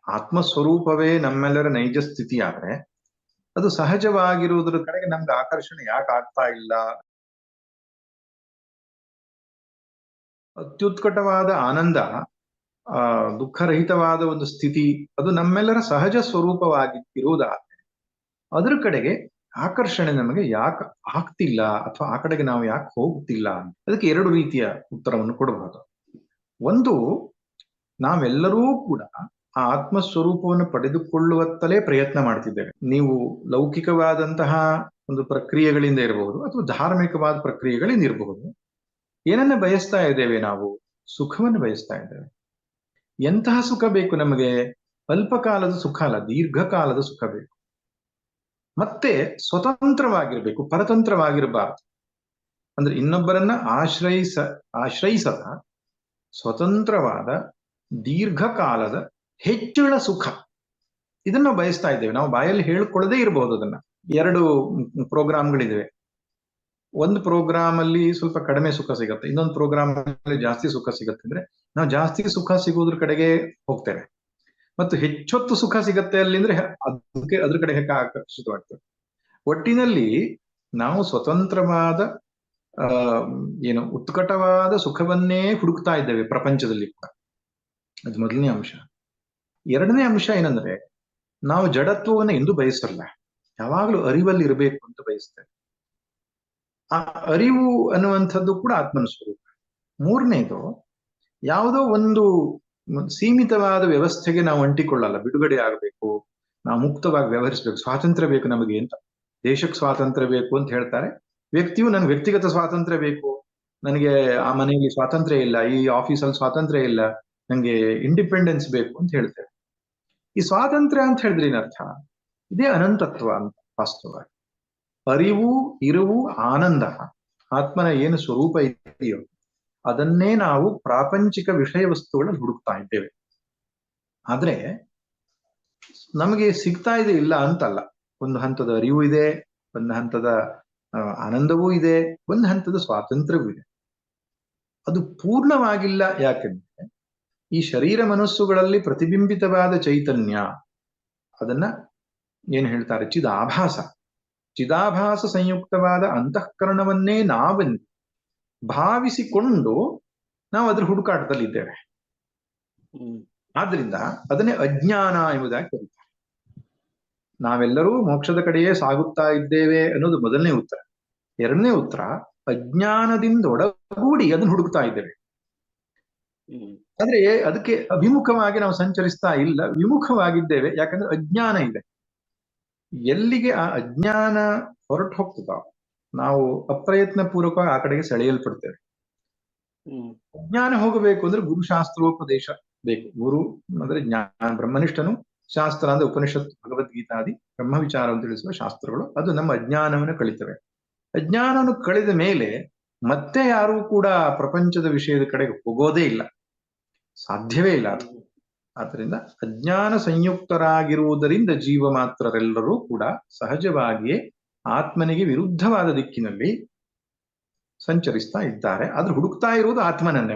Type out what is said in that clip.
ಆತ್ಮಸ್ವರೂಪವೇ ನಮ್ಮೆಲ್ಲರ ನೈಜ ಸ್ಥಿತಿ ಆದ್ರೆ ಅದು ಸಹಜವಾಗಿರುವುದರ ಕಡೆಗೆ ನಮ್ಗೆ ಆಕರ್ಷಣೆ ಯಾಕೆ ಆಗ್ತಾ ಇಲ್ಲ? ಅತ್ಯುತ್ಕಟವಾದ ಆನಂದ, ದುಃಖರಹಿತವಾದ ಒಂದು ಸ್ಥಿತಿ, ಅದು ನಮ್ಮೆಲ್ಲರ ಸಹಜ ಸ್ವರೂಪವಾಗಿ ಇರುವುದಾದ್ರೆ ಅದ್ರ ಕಡೆಗೆ ಆಕರ್ಷಣೆ ನಮಗೆ ಯಾಕೆ ಆಗ್ತಿಲ್ಲ, ಅಥವಾ ಆ ಕಡೆಗೆ ನಾವು ಯಾಕೆ ಹೋಗ್ತಿಲ್ಲ ಅಂತ. ಅದಕ್ಕೆ ಎರಡು ರೀತಿಯ ಉತ್ತರವನ್ನು ಕೊಡಬಹುದು. ಒಂದು, ನಾವೆಲ್ಲರೂ ಕೂಡ ಆ ಆತ್ಮಸ್ವರೂಪವನ್ನು ಪಡೆದುಕೊಳ್ಳುವತ್ತಲೇ ಪ್ರಯತ್ನ ಮಾಡ್ತಿದ್ದೇವೆ. ನೀವು ಲೌಕಿಕವಾದಂತಹ ಒಂದು ಪ್ರಕ್ರಿಯೆಗಳಿಂದ ಇರಬಹುದು, ಅಥವಾ ಧಾರ್ಮಿಕವಾದ ಪ್ರಕ್ರಿಯೆಗಳಿಂದ ಇರಬಹುದು. ಏನನ್ನ ಬಯಸ್ತಾ ಇದ್ದೇವೆ ನಾವು? ಸುಖವನ್ನು ಬಯಸ್ತಾ ಇದ್ದೇವೆ. ಎಂತಹ ಸುಖ ಬೇಕು ನಮಗೆ? ಅಲ್ಪಕಾಲದ ಸುಖ ಅಲ್ಲ, ದೀರ್ಘಕಾಲದ ಸುಖ ಬೇಕು. ಮತ್ತೆ ಸ್ವತಂತ್ರವಾಗಿರ್ಬೇಕು, ಪರತಂತ್ರವಾಗಿರಬಾರದು. ಅಂದ್ರೆ ಇನ್ನೊಬ್ಬರನ್ನ ಆಶ್ರಯಿಸದ ಸ್ವತಂತ್ರವಾದ ದೀರ್ಘಕಾಲದ ಹೆಚ್ಚಳ ಸುಖ, ಇದನ್ನ ನಾವು ಬಯಸ್ತಾ ಇದ್ದೇವೆ. ನಾವು ಬಾಯಲ್ಲಿ ಹೇಳ್ಕೊಳ್ಳದೆ ಇರಬಹುದು ಅದನ್ನ. ಎರಡು ಪ್ರೋಗ್ರಾಮ್ಗಳಿವೆ. ಒಂದು ಪ್ರೋಗ್ರಾಮ್ ಅಲ್ಲಿ ಸ್ವಲ್ಪ ಕಡಿಮೆ ಸುಖ ಸಿಗುತ್ತೆ, ಇನ್ನೊಂದು ಪ್ರೋಗ್ರಾಮ್ ಅಲ್ಲಿ ಜಾಸ್ತಿ ಸುಖ ಸಿಗುತ್ತೆ. ಅಂದ್ರೆ ನಾವು ಜಾಸ್ತಿ ಸುಖ ಸಿಗೋದ್ರ ಕಡೆಗೆ ಹೋಗ್ತೇವೆ, ಮತ್ತು ಹೆಚ್ಚೊತ್ತು ಸುಖ ಸಿಗತ್ತೆ ಅಲ್ಲಿಂದ್ರೆ ಅದ್ರ ಕಡೆ ಆಕರ್ಷಿತವಾಗ್ತೇವೆ. ಒಟ್ಟಿನಲ್ಲಿ ನಾವು ಸ್ವತಂತ್ರವಾದ ಉತ್ಕಟವಾದ ಸುಖವನ್ನೇ ಹುಡುಕ್ತಾ ಇದ್ದೇವೆ ಪ್ರಪಂಚದಲ್ಲಿ ಕೂಡ. ಅದು ಮೊದಲನೇ ಅಂಶ. ಎರಡನೇ ಅಂಶ ಏನಂದ್ರೆ, ನಾವು ಜಡತ್ವವನ್ನು ಎಂದೂ ಬಯಸಲ್ಲ, ಯಾವಾಗಲೂ ಅರಿವಲ್ಲಿ ಇರಬೇಕು ಅಂತ ಬಯಸ್ತೇವೆ. ಆ ಅರಿವು ಅನ್ನುವಂಥದ್ದು ಕೂಡ ಆತ್ಮನ ಸ್ವರೂಪ. ಮೂರನೇದು, ಯಾವುದೋ ಒಂದು ಸೀಮಿತವಾದ ವ್ಯವಸ್ಥೆಗೆ ನಾವು ಅಂಟಿಕೊಳ್ಳಲ್ಲ, ಬಿಡುಗಡೆ ಆಗಬೇಕು, ನಾವು ಮುಕ್ತವಾಗಿ ವ್ಯವಹರಿಸಬೇಕು, ಸ್ವಾತಂತ್ರ್ಯ ಬೇಕು ನಮಗೆ ಅಂತ. ದೇಶಕ್ಕೆ ಸ್ವಾತಂತ್ರ್ಯ ಬೇಕು ಅಂತ ಹೇಳ್ತಾರೆ, ವ್ಯಕ್ತಿಯು ನನ್ಗೆ ವ್ಯಕ್ತಿಗತ ಸ್ವಾತಂತ್ರ್ಯ ಬೇಕು, ನನಗೆ ಆ ಮನೆಯಲ್ಲಿ ಸ್ವಾತಂತ್ರ್ಯ ಇಲ್ಲ, ಈ ಆಫೀಸಲ್ಲಿ ಸ್ವಾತಂತ್ರ್ಯ ಇಲ್ಲ, ನಂಗೆ ಇಂಡಿಪೆಂಡೆನ್ಸ್ ಬೇಕು ಅಂತ ಹೇಳ್ತೇವೆ. ಈ ಸ್ವಾತಂತ್ರ್ಯ ಅಂತ ಹೇಳಿದ್ರೆ ಏನರ್ಥ? ಇದೇ ಅನಂತತ್ವ ಅಂತ ವಾಸ್ತವವಾಗಿ. ಅರಿವು, ಇರುವು, ಆನಂದ, ಆತ್ಮನ ಏನು ಸ್ವರೂಪ ಇದೆಯೋ ಅದನ್ನೇ ನಾವು ಪ್ರಾಪಂಚಿಕ ವಿಷಯ ವಸ್ತುಗಳಲ್ಲಿ ಹುಡುಕ್ತಾ ಇದ್ದೇವೆ. ಆದ್ರೆ ನಮಗೆ ಸಿಗ್ತಾ ಇದೆ ಇಲ್ಲ ಅಂತಲ್ಲ. ಒಂದು ಹಂತದ ಅರಿವು ಇದೆ, ಒಂದು ಹಂತದ ಆನಂದವೂ ಇದೆ, ಒಂದು ಹಂತದ ಸ್ವಾತಂತ್ರ್ಯವೂ ಇದೆ. ಅದು ಪೂರ್ಣವಾಗಿಲ್ಲ. ಯಾಕೆಂದ್ರೆ ಈ ಶರೀರ ಮನಸ್ಸುಗಳಲ್ಲಿ ಪ್ರತಿಬಿಂಬಿತವಾದ ಚೈತನ್ಯ, ಅದನ್ನ ಏನ್ ಹೇಳ್ತಾರೆ? ಚಿದಾಭಾಸ. ಚಿದಾಭಾಸ ಸಂಯುಕ್ತವಾದ ಅಂತಃಕರಣವನ್ನೇ ನಾವೆಂದು ಭಾವಿಸಿಕೊಂಡು ನಾವು ಅದ್ರ ಹುಡುಕಾಟದಲ್ಲಿದ್ದೇವೆ. ಆದ್ರಿಂದ ಅದನ್ನೇ ಅಜ್ಞಾನ ಎಂಬುದಾಗಿ ಕರೀತಾರೆ. ನಾವೆಲ್ಲರೂ ಮೋಕ್ಷದ ಕಡೆಯೇ ಸಾಗುತ್ತಾ ಇದ್ದೇವೆ ಅನ್ನೋದು ಮೊದಲನೇ ಉತ್ತರ. ಎರಡನೇ ಉತ್ತರ, ಅಜ್ಞಾನದಿಂದ ಒಡಗೂಡಿ ಅದನ್ನು ಹುಡುಕ್ತಾ ಇದ್ದೇವೆ. ಆದ್ರೆ ಅದಕ್ಕೆ ಅಭಿಮುಖವಾಗಿ ನಾವು ಸಂಚರಿಸ್ತಾ ಇಲ್ಲ, ವಿಮುಖವಾಗಿದ್ದೇವೆ. ಯಾಕಂದ್ರೆ ಅಜ್ಞಾನ ಇದೆ. ಎಲ್ಲಿಗೆ ಆ ಅಜ್ಞಾನ ಹೊರಟು ಹೋಗ್ತದೋ ನಾವು ಅಪ್ರಯತ್ನ ಪೂರ್ವಕವಾಗಿ ಆ ಕಡೆಗೆ ಸೆಳೆಯಲ್ಪಡ್ತೇವೆ. ಅಜ್ಞಾನ ಹೋಗಬೇಕು ಅಂದ್ರೆ ಗುರುಶಾಸ್ತ್ರೋಪದೇಶ ಬೇಕು. ಗುರು ಅಂದ್ರೆ ಜ್ಞಾನ, ಬ್ರಹ್ಮನಿಷ್ಠನು, ಶಾಸ್ತ್ರ ಅಂದ್ರೆ ಉಪನಿಷತ್, ಭಗವದ್ಗೀತಾದಿ ಬ್ರಹ್ಮ ವಿಚಾರವನ್ನು ತಿಳಿಸುವ ಶಾಸ್ತ್ರಗಳು. ಅದು ನಮ್ಮ ಅಜ್ಞಾನವನ್ನು ಕಳಿತವೆ. ಅಜ್ಞಾನವನ್ನು ಕಳೆದ ಮೇಲೆ ಮತ್ತೆ ಯಾರೂ ಕೂಡ ಪ್ರಪಂಚದ ವಿಷಯದ ಕಡೆಗೆ ಹೋಗೋದೇ ಇಲ್ಲ, ಸಾಧ್ಯವೇ ಇಲ್ಲ ಅದು. ಆದ್ರಿಂದ ಅಜ್ಞಾನ ಸಂಯುಕ್ತರಾಗಿರುವುದರಿಂದ ಜೀವ ಮಾತ್ರರೆಲ್ಲರೂ ಕೂಡ ಸಹಜವಾಗಿಯೇ ಆತ್ಮನಿಗೆ ವಿರುದ್ಧವಾದ ದಿಕ್ಕಿನಲ್ಲಿ ಸಂಚರಿಸ್ತಾ ಇದ್ದಾರೆ. ಆದ್ರೆ ಹುಡುಕ್ತಾ ಇರುವುದು ಆತ್ಮನನ್ನೇ.